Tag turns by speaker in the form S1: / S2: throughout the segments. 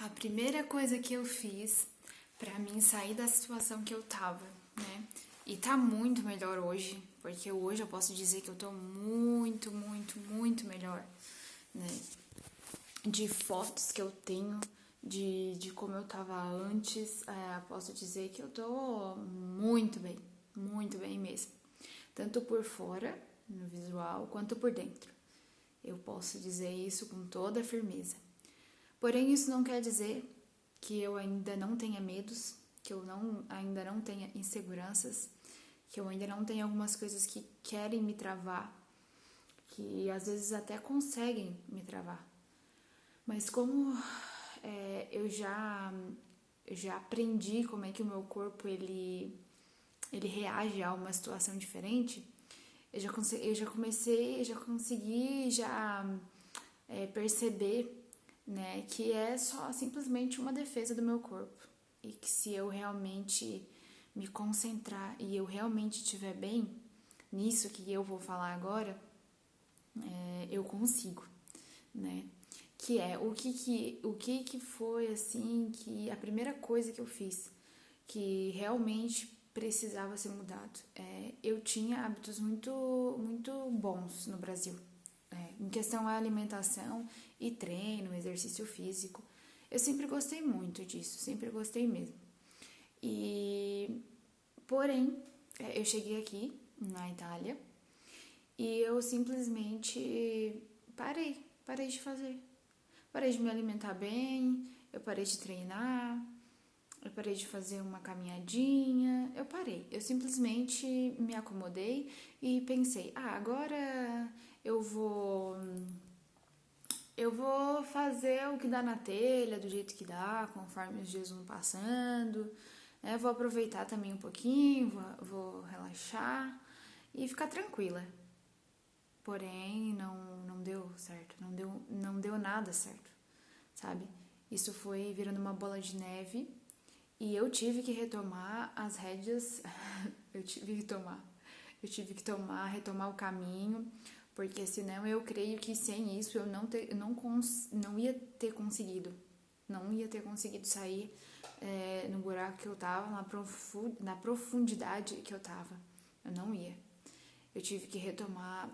S1: A primeira coisa que eu fiz pra mim sair da situação que eu tava, né? E tá muito melhor hoje, porque hoje eu posso dizer que eu tô muito melhor, né? De fotos que eu tenho, de como eu tava antes, posso dizer que eu tô muito bem mesmo. Tanto por fora, no visual, quanto por dentro. Eu posso dizer isso com toda firmeza. Porém, isso não quer dizer que eu ainda não tenha medos, que eu ainda não tenha inseguranças, que eu ainda não tenha algumas coisas que querem me travar, que às vezes até conseguem me travar. Mas como eu já aprendi como é que o meu corpo ele reage a uma situação diferente, eu já consegui perceber, né, que é só simplesmente uma defesa do meu corpo e que se eu realmente me concentrar e eu realmente estiver bem nisso que eu vou falar agora, eu consigo, né? Que é o que foi assim que a primeira coisa que eu fiz que realmente precisava ser mudado. Eu tinha hábitos muito bons no Brasil, em questão à alimentação e treino, exercício físico. Eu sempre gostei muito disso, sempre gostei mesmo. E, porém, eu cheguei aqui na Itália e eu simplesmente parei de fazer. Parei de me alimentar bem, eu parei de treinar, eu parei de fazer uma caminhadinha, eu parei. Eu simplesmente me acomodei e pensei, agora eu vou eu vou fazer o que dá na telha, do jeito que dá, conforme os dias vão passando. Né? Vou aproveitar também um pouquinho, vou relaxar e ficar tranquila. Porém, não deu certo, não deu nada certo, sabe? Isso foi virando uma bola de neve e eu tive que retomar as rédeas, eu tive que retomar o caminho, porque senão eu creio que sem isso eu não ia ter conseguido, sair no buraco que eu tava, na profundidade que eu tava, eu não ia. Eu tive que retomar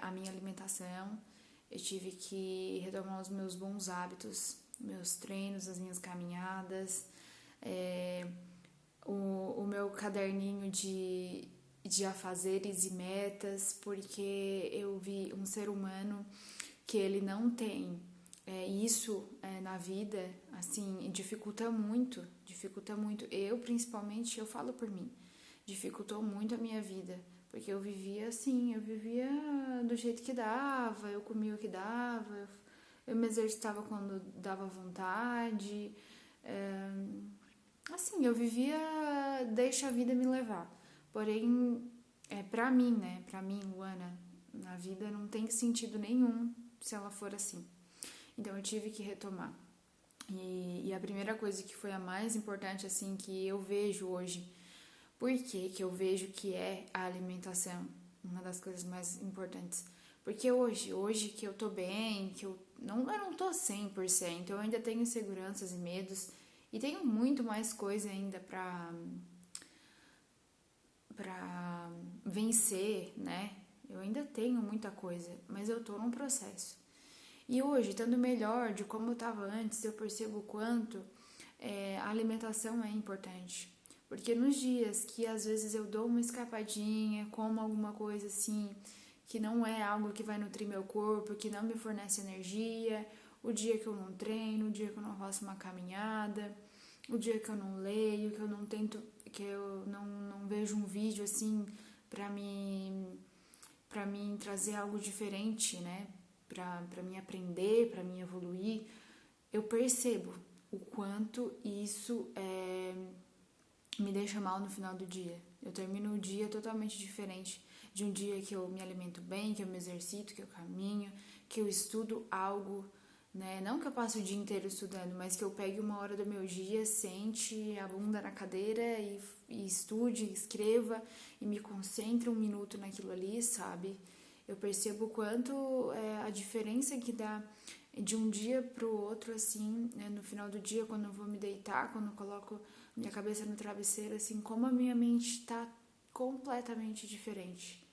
S1: a minha alimentação, eu tive que retomar os meus bons hábitos, meus treinos, as minhas caminhadas, o meu caderninho de afazeres e metas, porque eu vi um ser humano que ele não tem isso na vida, assim, dificulta muito. Eu, principalmente, eu falo por mim, dificultou muito a minha vida, porque eu vivia assim, eu vivia do jeito que dava, eu comia o que dava, eu me exercitava quando dava vontade, assim, eu vivia, deixa a vida me levar. Porém, pra mim, né, pra mim, Luana, na vida não tem sentido nenhum se ela for assim. Então eu tive que retomar. E a primeira coisa que foi a mais importante, assim, que eu vejo hoje, por que eu vejo que é a alimentação uma das coisas mais importantes? Porque hoje que eu tô bem, que eu não tô 100%, eu ainda tenho inseguranças e medos, e tenho muito mais coisa ainda pra vencer, né? Eu ainda tenho muita coisa, mas eu tô num processo. E hoje, estando melhor de como eu estava antes, eu percebo o quanto a alimentação é importante. Porque nos dias que às vezes eu dou uma escapadinha, como alguma coisa assim, que não é algo que vai nutrir meu corpo, que não me fornece energia, o dia que eu não treino, o dia que eu não faço uma caminhada, o dia que eu não leio, que eu não tento, que eu não vejo um vídeo assim para mim trazer algo diferente, né? Para mim aprender, para mim evoluir, eu percebo o quanto isso me deixa mal no final do dia. Eu termino o dia totalmente diferente de um dia que eu me alimento bem, que eu me exercito, que eu caminho, que eu estudo algo, né? Não que eu passe o dia inteiro estudando, mas que eu pegue uma hora do meu dia, sente a bunda na cadeira e estude, escreva e me concentre um minuto naquilo ali, sabe? Eu percebo o quanto a diferença que dá de um dia pro outro, assim, né, no final do dia, quando eu vou me deitar, quando eu coloco minha cabeça no travesseiro, assim, como a minha mente tá completamente diferente.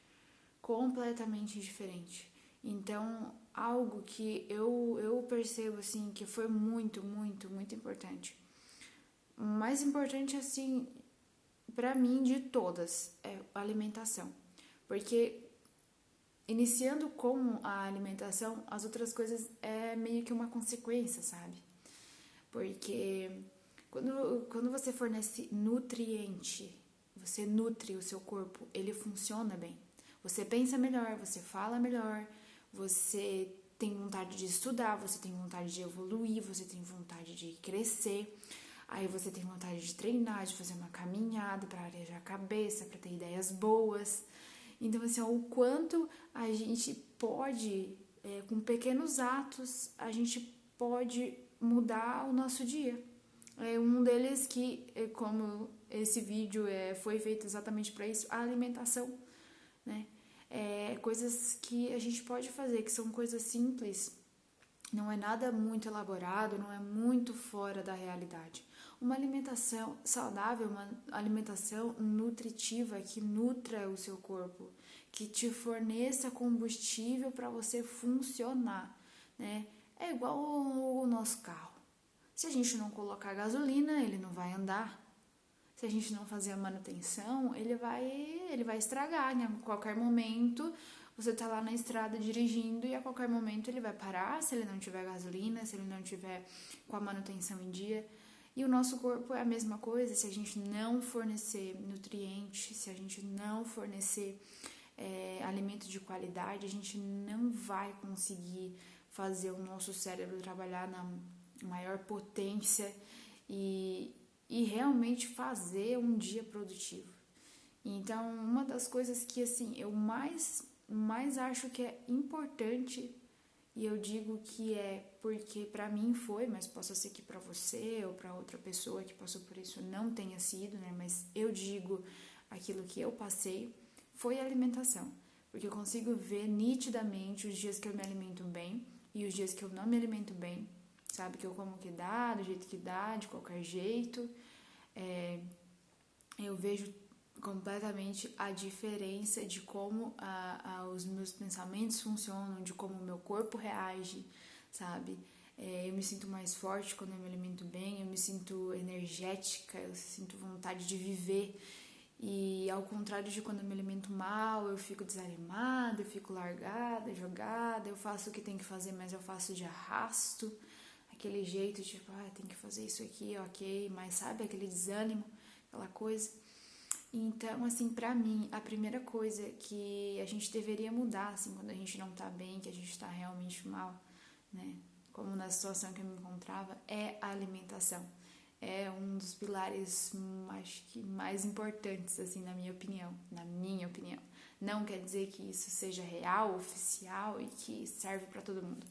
S1: Completamente diferente. Então, algo que eu percebo, assim, que foi muito, muito, muito importante. O mais importante, assim, pra mim, de todas, é a alimentação. Porque iniciando com a alimentação, as outras coisas é meio que uma consequência, sabe? Porque quando você fornece nutriente, você nutre o seu corpo, ele funciona bem. Você pensa melhor, você fala melhor, você tem vontade de estudar, você tem vontade de evoluir, você tem vontade de crescer. Aí você tem vontade de treinar, de fazer uma caminhada para arejar a cabeça, para ter ideias boas. Então, assim, ó, o quanto a gente pode, com pequenos atos, a gente pode mudar o nosso dia. Um deles que, como esse vídeo foi feito exatamente para isso, a alimentação, né? Coisas que a gente pode fazer, que são coisas simples, não é nada muito elaborado, não é muito fora da realidade. Uma alimentação saudável, uma alimentação nutritiva que nutra o seu corpo, que te forneça combustível para você funcionar, né? É igual o nosso carro. Se a gente não colocar gasolina, ele não vai andar. Se a gente não fazer a manutenção, ele vai estragar, né? A qualquer momento você tá lá na estrada dirigindo e a qualquer momento ele vai parar se ele não tiver gasolina, se ele não tiver com a manutenção em dia. E o nosso corpo é a mesma coisa, se a gente não fornecer nutrientes, se a gente não fornecer alimento de qualidade, a gente não vai conseguir fazer o nosso cérebro trabalhar na maior potência e realmente fazer um dia produtivo. Então, uma das coisas que assim eu mais acho que é importante, e eu digo que é porque para mim foi, mas possa ser que para você ou para outra pessoa que passou por isso não tenha sido, né? Mas eu digo aquilo que eu passei, foi a alimentação. Porque eu consigo ver nitidamente os dias que eu me alimento bem e os dias que eu não me alimento bem. Sabe, que eu como que dá, do jeito que dá, de qualquer jeito. Eu vejo completamente a diferença de como os meus pensamentos funcionam, de como o meu corpo reage, sabe? Eu me sinto mais forte quando eu me alimento bem, eu me sinto energética, eu sinto vontade de viver. E ao contrário de quando eu me alimento mal, eu fico desanimada, eu fico largada, jogada, eu faço o que tem que fazer, mas eu faço de arrasto, aquele jeito tipo, tem que fazer isso aqui, ok, mas sabe, aquele desânimo, aquela coisa. Então, assim, pra mim, a primeira coisa que a gente deveria mudar, assim, quando a gente não tá bem, que a gente tá realmente mal, né, como na situação que eu me encontrava, é a alimentação. É um dos pilares, acho que mais importantes, assim, na minha opinião. Não quer dizer que isso seja real, oficial e que serve pra todo mundo.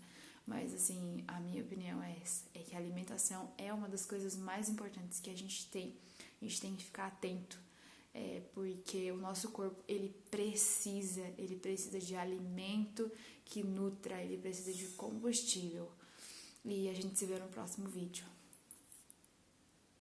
S1: Mas, assim, a minha opinião é essa. É que a alimentação é uma das coisas mais importantes que a gente tem. A gente tem que ficar atento. Porque o nosso corpo, ele precisa de alimento que nutra, ele precisa de combustível. E a gente se vê no próximo vídeo.